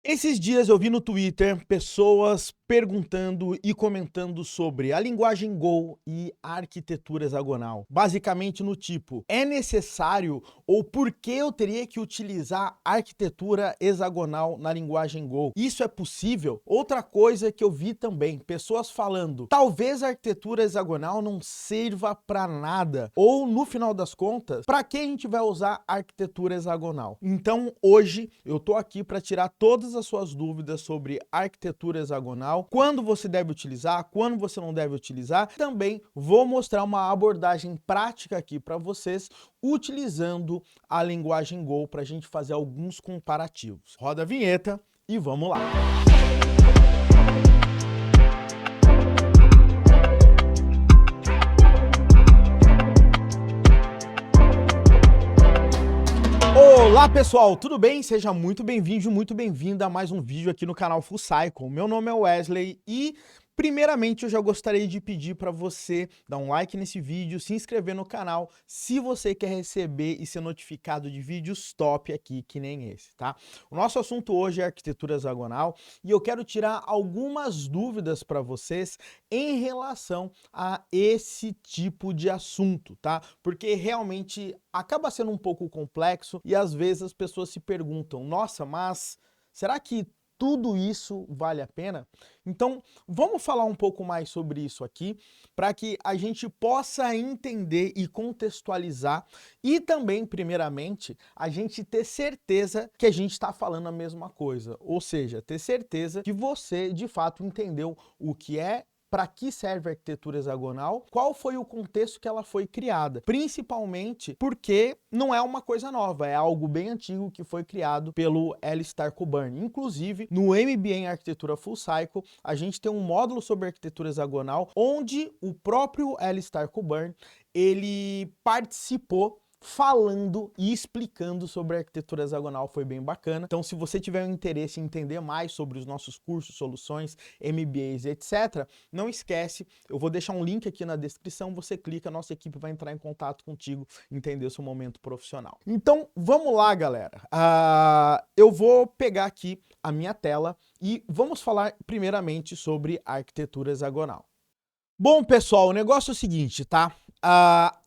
Esses dias eu vi no Twitter pessoas perguntando e comentando sobre a linguagem Go e a arquitetura hexagonal. Basicamente no tipo, é necessário ou por que eu teria que utilizar arquitetura hexagonal na linguagem Go? Isso é possível? Outra coisa que eu vi também, pessoas falando, talvez a arquitetura hexagonal não sirva para nada, ou no final das contas, para que a gente vai usar arquitetura hexagonal? Então hoje eu tô aqui para tirar todas as suas dúvidas sobre arquitetura hexagonal, quando você deve utilizar, quando você não deve utilizar. Também vou mostrar uma abordagem prática aqui para vocês, utilizando a linguagem Go para a gente fazer alguns comparativos. Roda a vinheta e vamos lá! Olá pessoal, tudo bem? Seja muito bem-vindo, muito bem-vinda a mais um vídeo aqui no canal Full Cycle. Meu nome é Wesley e primeiramente eu já gostaria de pedir para você dar um like nesse vídeo, se inscrever no canal se você quer receber e ser notificado de vídeos top aqui que nem esse, tá? O nosso assunto hoje é arquitetura hexagonal e eu quero tirar algumas dúvidas para vocês em relação a esse tipo de assunto, tá? Porque realmente acaba sendo um pouco complexo e às vezes as pessoas se perguntam, nossa, mas será que tudo isso vale a pena? Então, vamos falar um pouco mais sobre isso aqui, para que a gente possa entender e contextualizar e também, primeiramente, a gente ter certeza que a gente está falando a mesma coisa, ou seja, ter certeza que você, de fato, entendeu o que é, para que serve a arquitetura hexagonal, qual foi o contexto que ela foi criada, principalmente porque não é uma coisa nova, é algo bem antigo que foi criado pelo Alistair Cockburn. Inclusive, no MBA em Arquitetura Full Cycle, a gente tem um módulo sobre arquitetura hexagonal, onde o próprio Alistair Cockburn, ele participou falando e explicando sobre a arquitetura hexagonal, foi bem bacana. Então, se você tiver um interesse em entender mais sobre os nossos cursos, soluções, MBAs, etc., não esquece, eu vou deixar um link aqui na descrição, você clica, a nossa equipe vai entrar em contato contigo, entender o seu momento profissional. Então, vamos lá, galera. Eu vou pegar aqui a minha tela e vamos falar primeiramente sobre a arquitetura hexagonal. Bom, pessoal, o negócio é o seguinte, tá?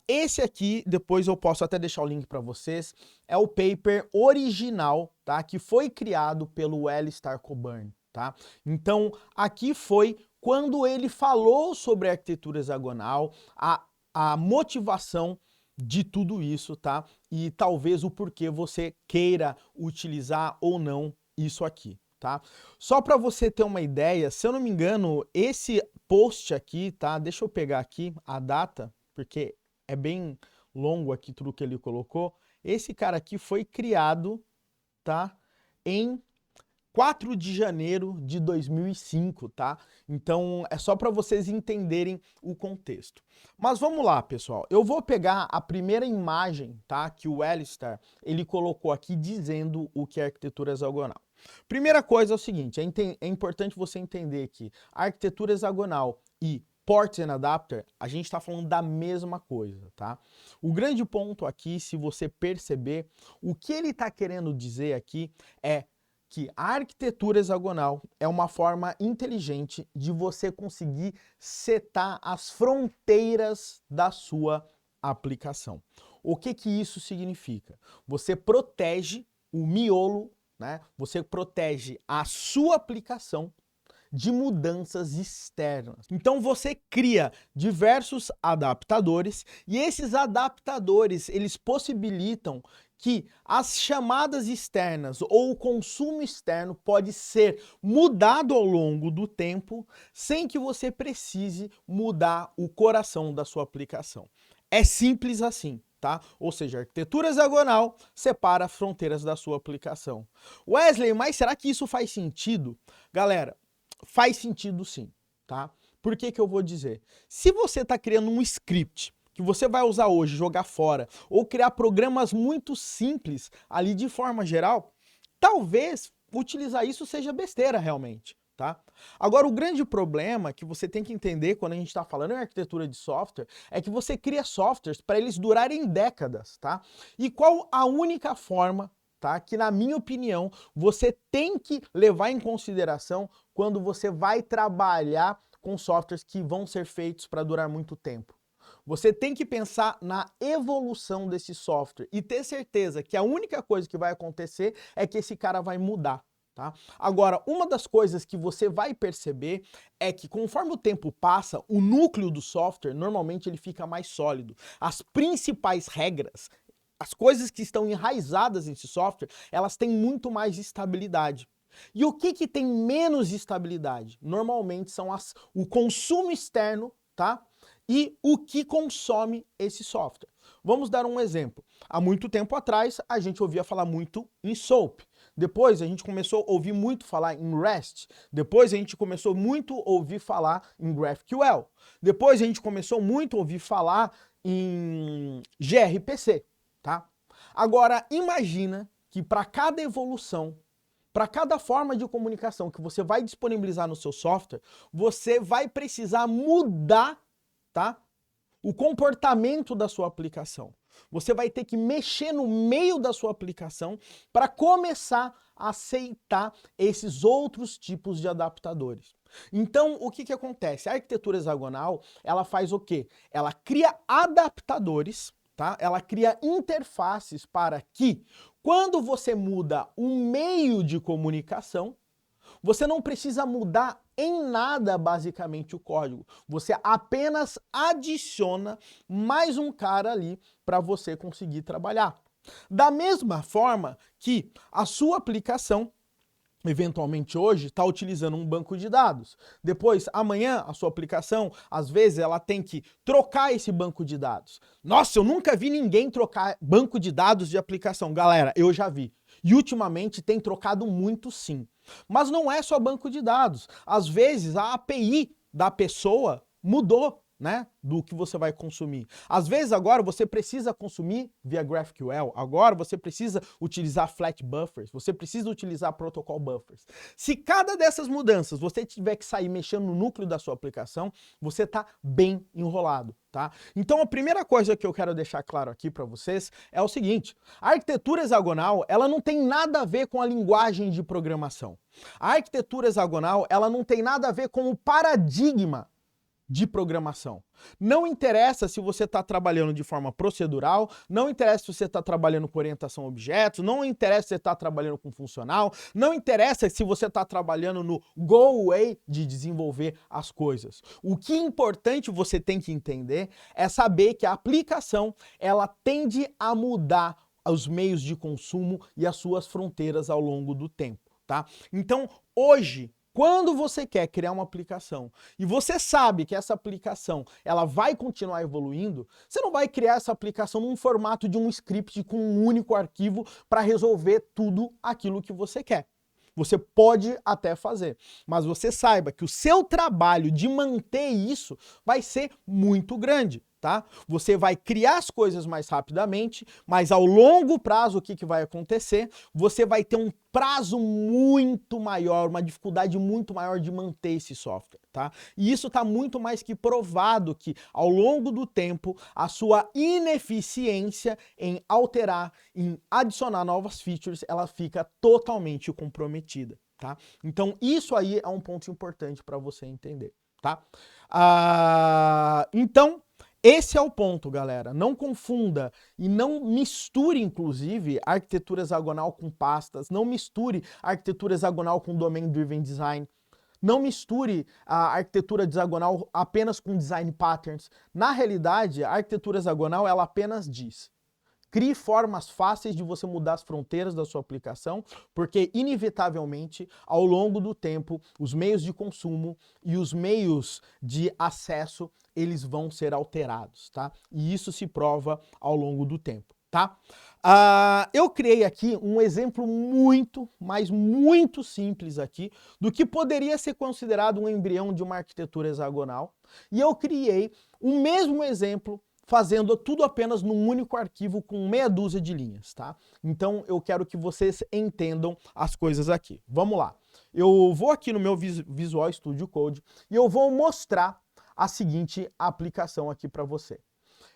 Esse aqui, depois eu posso até deixar o link para vocês, é o paper original, tá? Que foi criado pelo Alistair Cockburn, tá? Então, aqui foi quando ele falou sobre a arquitetura hexagonal, a motivação de tudo isso, tá? E talvez o porquê você queira utilizar ou não isso aqui, tá? Só para você ter uma ideia, se eu não me engano, esse post aqui, tá? Deixa eu pegar aqui a data, porque é bem longo aqui tudo que ele colocou. Esse cara aqui foi criado, tá? Em 4 de janeiro de 2005, tá? Então é só para vocês entenderem o contexto. Mas vamos lá, pessoal. Eu vou pegar a primeira imagem, tá? Que o Alistair, ele colocou aqui dizendo o que é arquitetura hexagonal. Primeira coisa é o seguinte, é importante você entender que a arquitetura hexagonal e Ports and Adapter, a gente está falando da mesma coisa, tá? O grande ponto aqui, se você perceber, o que ele está querendo dizer aqui é que a arquitetura hexagonal é uma forma inteligente de você conseguir setar as fronteiras da sua aplicação. O que que isso significa? Você protege o miolo, né? Você protege a sua aplicação de mudanças externas. Então você cria diversos adaptadores e esses adaptadores, eles possibilitam que as chamadas externas ou o consumo externo pode ser mudado ao longo do tempo sem que você precise mudar o coração da sua aplicação. É simples assim. Tá? Ou seja, a arquitetura hexagonal separa as fronteiras da sua aplicação. Wesley, mas será que isso faz sentido? Galera, faz sentido sim, tá? Por que que eu vou dizer? Se você está criando um script que você vai usar hoje, jogar fora, ou criar programas muito simples ali de forma geral, talvez utilizar isso seja besteira realmente. Tá? Agora, o grande problema que você tem que entender quando a gente está falando em arquitetura de software é que você cria softwares para eles durarem décadas, tá? E qual a única forma tá? Que na minha opinião, você tem que levar em consideração quando você vai trabalhar com softwares que vão ser feitos para durar muito tempo. Você tem que pensar na evolução desse software e ter certeza que a única coisa que vai acontecer é que esse cara vai mudar. Tá? Agora, uma das coisas que você vai perceber é que conforme o tempo passa, o núcleo do software normalmente ele fica mais sólido. As principais regras, as coisas que estão enraizadas nesse software, elas têm muito mais estabilidade. E o que tem menos estabilidade? Normalmente são o consumo externo, tá? E o que consome esse software. Vamos dar um exemplo. Há muito tempo atrás, a gente ouvia falar muito em SOAP. Depois a gente começou a ouvir muito falar em REST. Depois a gente começou muito a ouvir falar em GraphQL. Depois a gente começou muito a ouvir falar em gRPC, tá? Agora, imagina que para cada evolução, para cada forma de comunicação que você vai disponibilizar no seu software, você vai precisar mudar, tá? O comportamento da sua aplicação. Você vai ter que mexer no meio da sua aplicação para começar a aceitar esses outros tipos de adaptadores. Então, o que acontece? A arquitetura hexagonal, ela faz o quê? Ela cria adaptadores, tá? Ela cria interfaces para que, quando você muda o meio de comunicação, você não precisa mudar em nada basicamente o código. Você apenas adiciona mais um cara ali para você conseguir trabalhar. Da mesma forma que a sua aplicação, eventualmente hoje, está utilizando um banco de dados. Depois, amanhã, a sua aplicação, às vezes, ela tem que trocar esse banco de dados. Nossa, eu nunca vi ninguém trocar banco de dados de aplicação. Galera, eu já vi. E ultimamente tem trocado muito sim. Mas não é só banco de dados. Às vezes, a API da pessoa mudou, né, do que você vai consumir. Às vezes agora você precisa consumir via GraphQL, agora você precisa utilizar flat buffers, você precisa utilizar protocol buffers. Se cada dessas mudanças você tiver que sair mexendo no núcleo da sua aplicação, você está bem enrolado, tá? Então a primeira coisa que eu quero deixar claro aqui para vocês é o seguinte: a arquitetura hexagonal, ela não tem nada a ver com a linguagem de programação. A arquitetura hexagonal, ela não tem nada a ver com o paradigma de programação. Não interessa se você está trabalhando de forma procedural, não interessa se você está trabalhando com orientação a objetos, não interessa se você está trabalhando com funcional, não interessa se você está trabalhando no go way de desenvolver as coisas. O que é importante você tem que entender é saber que a aplicação, ela tende a mudar os meios de consumo e as suas fronteiras ao longo do tempo, tá? Então, hoje, quando você quer criar uma aplicação e você sabe que essa aplicação ela vai continuar evoluindo, você não vai criar essa aplicação num formato de um script com um único arquivo para resolver tudo aquilo que você quer. Você pode até fazer, mas você saiba que o seu trabalho de manter isso vai ser muito grande, tá? Você vai criar as coisas mais rapidamente, mas ao longo prazo o que vai acontecer? Você vai ter um prazo muito maior, uma dificuldade muito maior de manter esse software, tá? E isso está muito mais que provado que ao longo do tempo a sua ineficiência em alterar, em adicionar novas features, ela fica totalmente comprometida, tá? Então isso aí é um ponto importante para você entender, tá? Então, esse é o ponto, galera. Não confunda e não misture, inclusive, a arquitetura hexagonal com pastas, não misture a arquitetura hexagonal com Domain Driven Design, não misture a arquitetura hexagonal apenas com Design Patterns. Na realidade, a arquitetura hexagonal, ela apenas diz: crie formas fáceis de você mudar as fronteiras da sua aplicação, porque, inevitavelmente, ao longo do tempo, os meios de consumo e os meios de acesso, eles vão ser alterados, tá? E isso se prova ao longo do tempo, tá? Eu criei aqui um exemplo muito, mas muito simples aqui, do que poderia ser considerado um embrião de uma arquitetura hexagonal, e eu criei o mesmo exemplo fazendo tudo apenas num único arquivo com meia dúzia de linhas, tá? Então eu quero que vocês entendam as coisas aqui. Vamos lá. Eu vou aqui no meu Visual Studio Code e eu vou mostrar a seguinte aplicação aqui para você.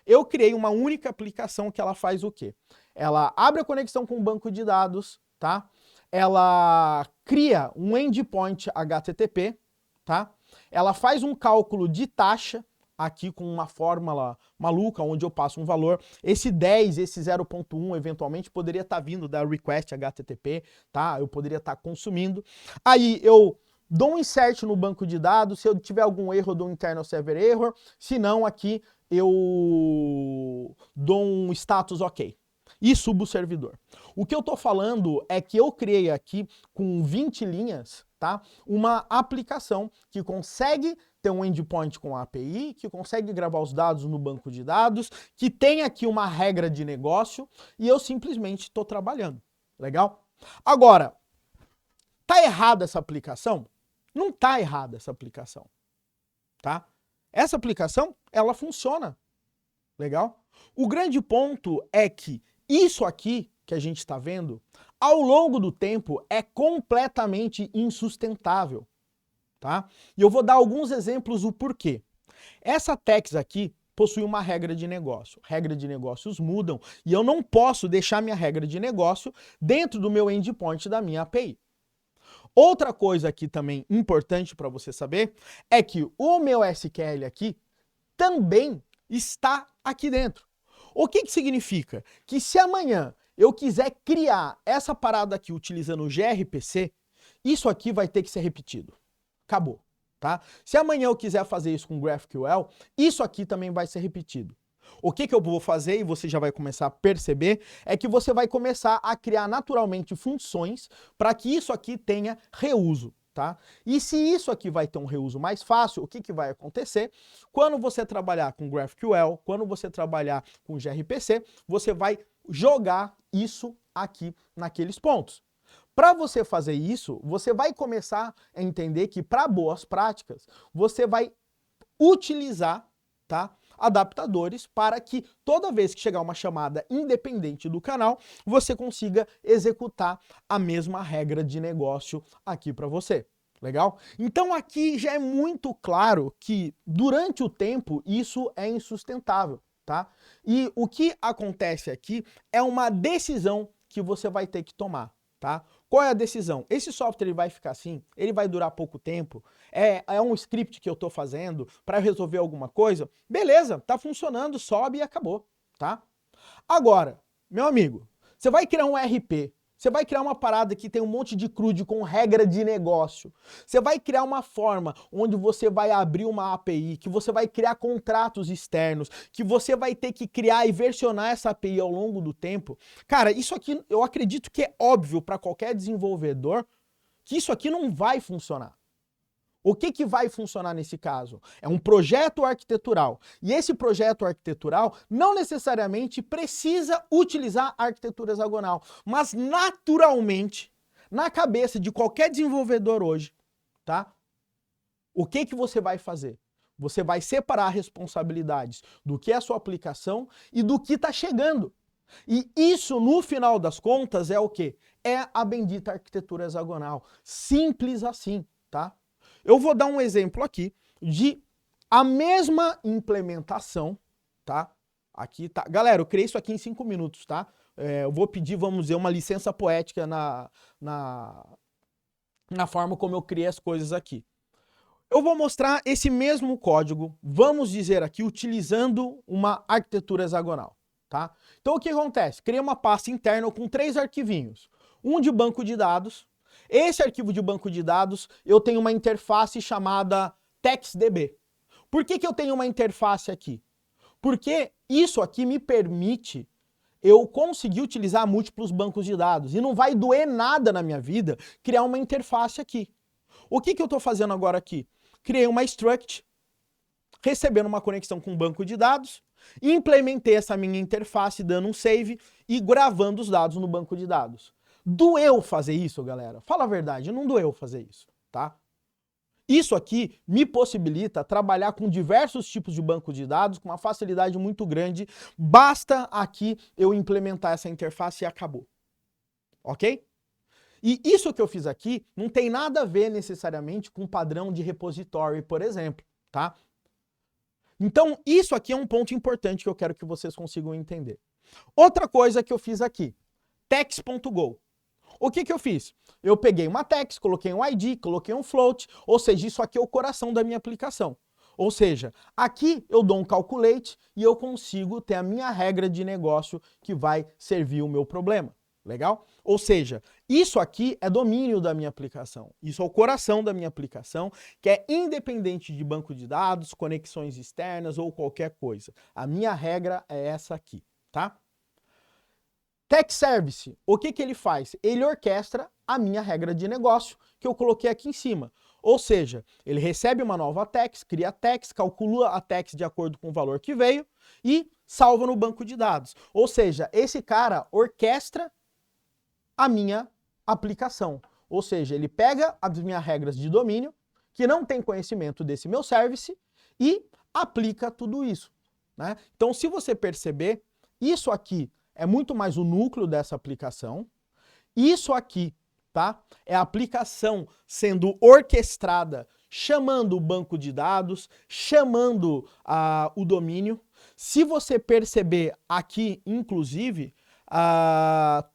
Eu criei uma única aplicação que ela faz o quê? ela abre a conexão com o banco de dados, tá? Ela cria um endpoint HTTP, tá? Ela faz um cálculo de taxa aqui com uma fórmula maluca, onde eu passo um valor. Esse 10, esse 0.1, eventualmente, poderia estar vindo da request HTTP, tá? Eu poderia estar consumindo. Aí eu dou um insert no banco de dados, se eu tiver algum erro, eu dou um internal server error, se não, aqui eu dou um status ok e subo o servidor. O que eu tô falando é que eu criei aqui com 20 linhas, tá? Uma aplicação que consegue ter um endpoint com a API, que consegue gravar os dados no banco de dados, que tem aqui uma regra de negócio e eu simplesmente estou trabalhando. Legal? Agora, tá errada essa aplicação? Não tá errada essa aplicação, tá? Essa aplicação, ela funciona. Legal? O grande ponto é que isso aqui que a gente está vendo, ao longo do tempo, é completamente insustentável, tá? E eu vou dar alguns exemplos do porquê. Essa tags aqui possui uma regra de negócio. Regra de negócios mudam e eu não posso deixar minha regra de negócio dentro do meu endpoint da minha API. Outra coisa aqui também importante para você saber é que o meu SQL aqui também está aqui dentro. O que que significa? Que se amanhã eu quiser criar essa parada aqui utilizando o gRPC, isso aqui vai ter que ser repetido. Acabou, tá? Se amanhã eu quiser fazer isso com GraphQL, isso aqui também vai ser repetido. O que que eu vou fazer, e você já vai começar a perceber, é que você vai começar a criar naturalmente funções para que isso aqui tenha reuso. Tá? E se isso aqui vai ter um reuso mais fácil, o que que vai acontecer? Quando você trabalhar com GraphQL, quando você trabalhar com gRPC, você vai jogar isso aqui naqueles pontos. Para você fazer isso, você vai começar a entender que para boas práticas, você vai utilizar, tá, adaptadores para que toda vez que chegar uma chamada independente do canal, você consiga executar a mesma regra de negócio aqui para você. Legal? Então aqui já é muito claro que durante o tempo isso é insustentável, tá? E o que acontece aqui é uma decisão que você vai ter que tomar, tá? Qual é a decisão? Esse software ele vai ficar assim? Ele vai durar pouco tempo? É um script que eu estou fazendo para resolver alguma coisa? Beleza, tá funcionando, sobe e acabou, tá? Agora, meu amigo, você vai criar um RP, você vai criar uma parada que tem um monte de CRUD com regra de negócio. Você vai criar uma forma onde você vai abrir uma API, que você vai criar contratos externos, que você vai ter que criar e versionar essa API ao longo do tempo. Cara, isso aqui eu acredito que é óbvio para qualquer desenvolvedor que isso aqui não vai funcionar. O que que vai funcionar nesse caso? É um projeto arquitetural. E esse projeto arquitetural não necessariamente precisa utilizar a arquitetura hexagonal, mas naturalmente, na cabeça de qualquer desenvolvedor hoje, tá? O que que você vai fazer? Você vai separar responsabilidades do que é a sua aplicação e do que está chegando. E isso, no final das contas, é o quê? É a bendita arquitetura hexagonal. Simples assim, tá? Eu vou dar um exemplo aqui de a mesma implementação, tá? Aqui tá. Galera, eu criei isso aqui em 5 minutos, tá? Eu vou pedir, vamos dizer, uma licença poética na forma como eu criei as coisas aqui. Eu vou mostrar esse mesmo código, vamos dizer aqui, utilizando uma arquitetura hexagonal, tá? Então o que acontece? Criei uma pasta interna com 3 arquivinhos. Um de banco de dados. Esse arquivo de banco de dados, eu tenho uma interface chamada TextDB. Por que que eu tenho uma interface aqui? Porque isso aqui me permite eu conseguir utilizar múltiplos bancos de dados. E não vai doer nada na minha vida criar uma interface aqui. O que que eu estou fazendo agora aqui? Criei uma struct, recebendo uma conexão com um banco de dados, implementei essa minha interface dando um save e gravando os dados no banco de dados. Doeu fazer isso, galera? Fala a verdade, não doeu fazer isso, tá? Isso aqui me possibilita trabalhar com diversos tipos de banco de dados com uma facilidade muito grande. Basta aqui eu implementar essa interface e acabou. Ok? E isso que eu fiz aqui não tem nada a ver necessariamente com padrão de repository, por exemplo, tá? Então, isso aqui é um ponto importante que eu quero que vocês consigam entender. Outra coisa que eu fiz aqui, text.go. O que eu fiz? Eu peguei uma text, coloquei um ID, coloquei um float, ou seja, isso aqui é o coração da minha aplicação. Ou seja, aqui eu dou um calculate e eu consigo ter a minha regra de negócio que vai servir o meu problema. Legal? Ou seja, isso aqui é domínio da minha aplicação. Isso é o coração da minha aplicação, que é independente de banco de dados, conexões externas ou qualquer coisa. A minha regra é essa aqui, tá? Text Service, o que ele faz? Ele orquestra a minha regra de negócio que eu coloquei aqui em cima. Ou seja, ele recebe uma nova text, cria a text, calcula a text de acordo com o valor que veio e salva no banco de dados. Ou seja, esse cara orquestra a minha aplicação. Ou seja, ele pega as minhas regras de domínio, que não tem conhecimento desse meu service, e aplica tudo isso, né? Então, se você perceber, isso aqui é muito mais o núcleo dessa aplicação. Isso aqui, tá? É a aplicação sendo orquestrada, chamando o banco de dados, chamando o domínio. Se você perceber aqui, inclusive,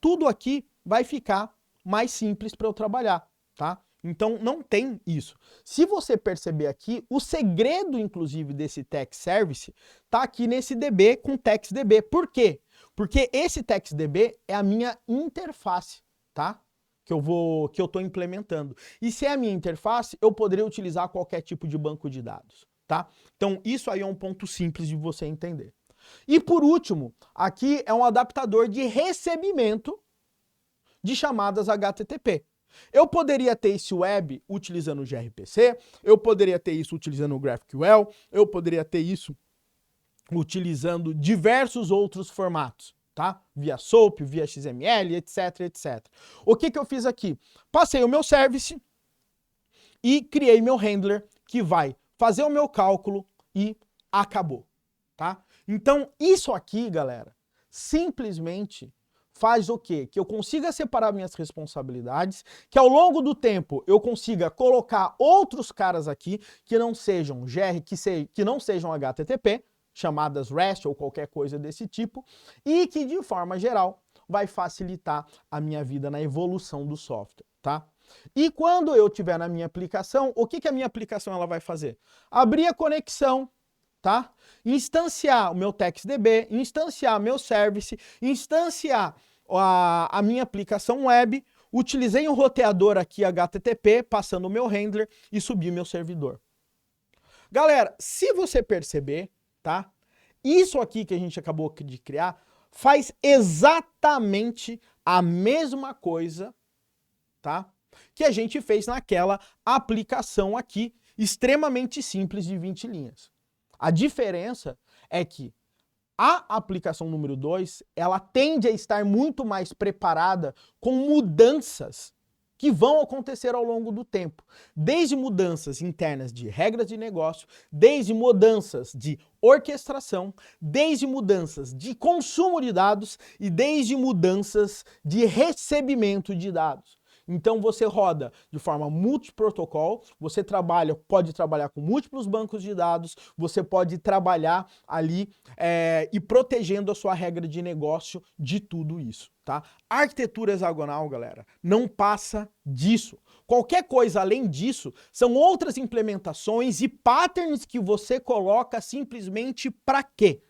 tudo aqui vai ficar mais simples para eu trabalhar, tá? Então não tem isso. Se você perceber aqui, o segredo, inclusive, desse text service tá aqui nesse DB com TextDB. Por quê? Porque esse TextDB é a minha interface, tá? Que eu tô implementando. E se é a minha interface, eu poderia utilizar qualquer tipo de banco de dados, tá? Então isso aí é um ponto simples de você entender. E por último, aqui é um adaptador de recebimento de chamadas HTTP. Eu poderia ter esse web utilizando o gRPC, eu poderia ter isso utilizando o GraphQL, eu poderia ter isso utilizando diversos outros formatos, tá? Via SOAP, via XML, etc, etc. O que eu fiz aqui? Passei o meu service e criei meu handler que vai fazer o meu cálculo e acabou, tá? Então, isso aqui, galera, simplesmente faz o quê? Que eu consiga separar minhas responsabilidades, que ao longo do tempo eu consiga colocar outros caras aqui que não sejam que não sejam HTTP, chamadas REST ou qualquer coisa desse tipo, e que de forma geral vai facilitar a minha vida na evolução do software, tá? E quando eu tiver na minha aplicação, o que a minha aplicação ela vai fazer? Abrir a conexão, tá? Instanciar o meu TextDB, instanciar meu service, instanciar a minha aplicação web, utilizei um roteador aqui HTTP, passando o meu handler e subi meu servidor. Galera, se você perceber, tá? Isso aqui que a gente acabou de criar faz exatamente a mesma coisa, tá? Que a gente fez naquela aplicação aqui, extremamente simples de 20 linhas. A diferença é que a aplicação número 2, ela tende a estar muito mais preparada com mudanças que vão acontecer ao longo do tempo. Desde mudanças internas de regras de negócio, desde mudanças de orquestração, desde mudanças de consumo de dados e desde mudanças de recebimento de dados. Então você roda de forma multiprotocol, você pode trabalhar com múltiplos bancos de dados, você pode trabalhar ali e protegendo a sua regra de negócio de tudo isso, tá? A arquitetura hexagonal, galera, não passa disso. Qualquer coisa além disso são outras implementações e patterns que você coloca simplesmente para quê?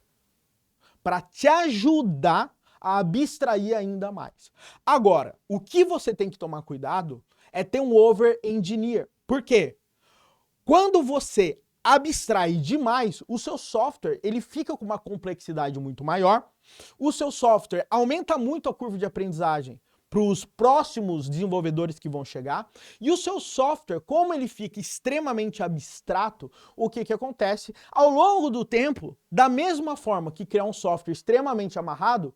Para te ajudar a abstrair ainda mais. Agora, o que você tem que tomar cuidado é ter um over-engineer. Por quê? Quando você abstrai demais, o seu software ele fica com uma complexidade muito maior, o seu software aumenta muito a curva de aprendizagem para os próximos desenvolvedores que vão chegar, e o seu software, como ele fica extremamente abstrato, o que acontece? Ao longo do tempo, da mesma forma que criar um software extremamente amarrado,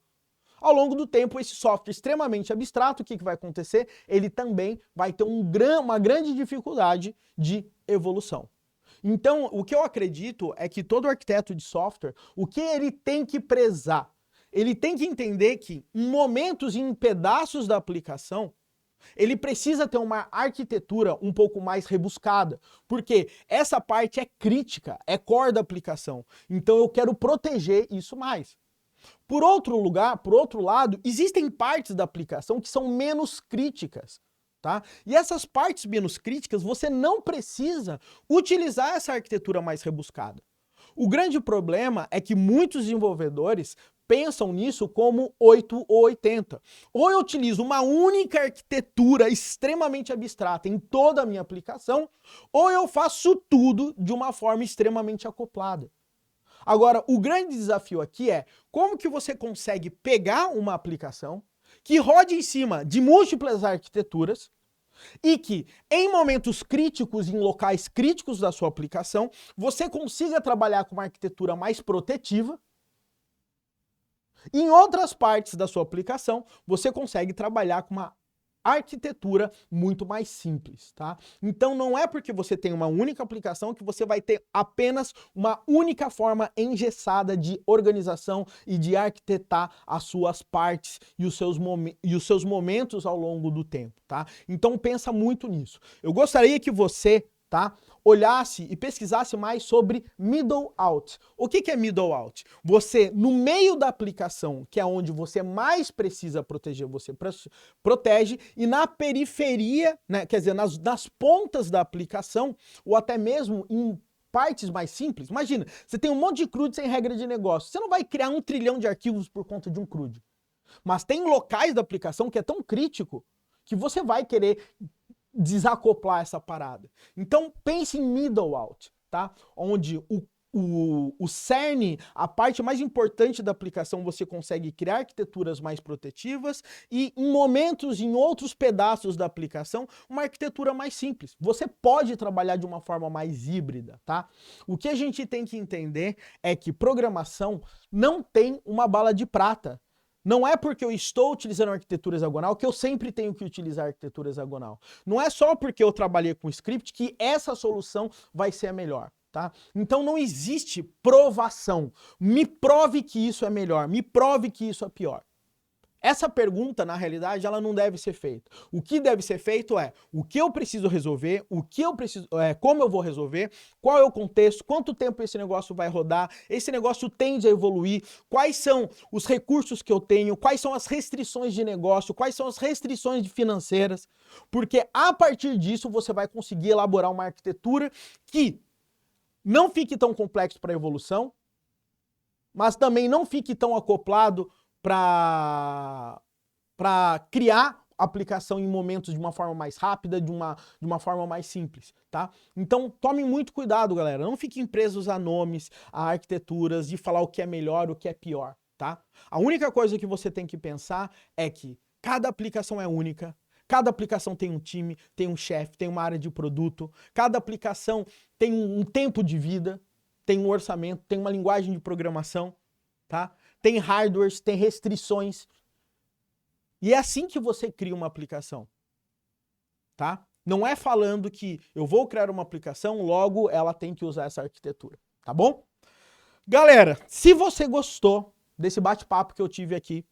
ao longo do tempo, esse software extremamente abstrato, o que vai acontecer? Ele também vai ter uma grande dificuldade de evolução. Então, o que eu acredito é que todo arquiteto de software, o que ele tem que prezar? Ele tem que entender que em momentos e em pedaços da aplicação, ele precisa ter uma arquitetura um pouco mais rebuscada, porque essa parte é crítica, é core da aplicação. Então eu quero proteger isso mais. Por outro lado, existem partes da aplicação que são menos críticas, tá? E essas partes menos críticas, você não precisa utilizar essa arquitetura mais rebuscada. O grande problema é que muitos desenvolvedores pensam nisso como 8 ou 80. Ou eu utilizo uma única arquitetura extremamente abstrata em toda a minha aplicação, ou eu faço tudo de uma forma extremamente acoplada. Agora, o grande desafio aqui é como que você consegue pegar uma aplicação que rode em cima de múltiplas arquiteturas e que, em momentos críticos, em locais críticos da sua aplicação, você consiga trabalhar com uma arquitetura mais protetiva. Em outras partes da sua aplicação, você consegue trabalhar com uma arquitetura muito mais simples, tá? Então não é porque você tem uma única aplicação que você vai ter apenas uma única forma engessada de organização e de arquitetar as suas partes e os seus momentos ao longo do tempo, tá? Então pensa muito nisso. Eu gostaria que você, tá, olhasse e pesquisasse mais sobre middle out. O que é middle out? Você, no meio da aplicação, que é onde você mais precisa proteger, você protege, e na periferia, né, quer dizer, nas pontas da aplicação, ou até mesmo em partes mais simples. Imagina, você tem um monte de CRUD sem regra de negócio. Você não vai criar 1 trilhão de arquivos por conta de um CRUD. Mas tem locais da aplicação que é tão crítico que você vai querer desacoplar essa parada. Então pense em middle out, tá? Onde o cerne, a parte mais importante da aplicação, você consegue criar arquiteturas mais protetivas e em momentos, em outros pedaços da aplicação, uma arquitetura mais simples. Você pode trabalhar de uma forma mais híbrida, tá? O que a gente tem que entender é que programação não tem uma bala de prata. Não é porque eu estou utilizando a arquitetura hexagonal que eu sempre tenho que utilizar a arquitetura hexagonal. Não é só porque eu trabalhei com script que essa solução vai ser a melhor, tá? Então não existe provação. Me prove que isso é melhor, me prove que isso é pior. Essa pergunta, na realidade, ela não deve ser feita. O que deve ser feito é o que eu preciso resolver, como eu vou resolver, qual é o contexto, quanto tempo esse negócio vai rodar, esse negócio tende a evoluir, quais são os recursos que eu tenho, quais são as restrições de negócio, quais são as restrições financeiras, porque a partir disso você vai conseguir elaborar uma arquitetura que não fique tão complexo para a evolução, mas também não fique tão acoplado para criar aplicação em momentos de uma forma mais rápida, de uma forma mais simples, tá? Então tome muito cuidado, galera, não fiquem presos a nomes, a arquiteturas, de falar o que é melhor, o que é pior, tá? A única coisa que você tem que pensar é que cada aplicação é única, cada aplicação tem um time, tem um chefe, tem uma área de produto, cada aplicação tem um tempo de vida, tem um orçamento, tem uma linguagem de programação, tá? Tem hardwares, tem restrições. E é assim que você cria uma aplicação, tá? Não é falando que eu vou criar uma aplicação, logo ela tem que usar essa arquitetura, tá bom? Galera, se você gostou desse bate-papo que eu tive aqui,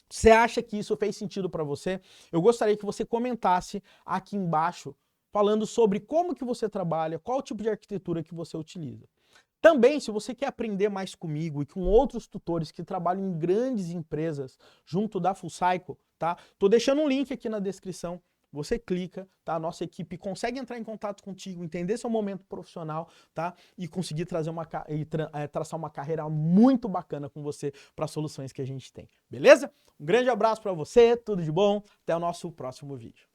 você acha que isso fez sentido para você, eu gostaria que você comentasse aqui embaixo falando sobre como que você trabalha, qual tipo de arquitetura que você utiliza. Também, se você quer aprender mais comigo e com outros tutores que trabalham em grandes empresas junto da Full Cycle, tá? Tô deixando um link aqui na descrição, você clica, tá? A nossa equipe consegue entrar em contato contigo, entender seu momento profissional, tá? E conseguir trazer traçar uma carreira muito bacana com você para as soluções que a gente tem, beleza? Um grande abraço para você, tudo de bom, até o nosso próximo vídeo.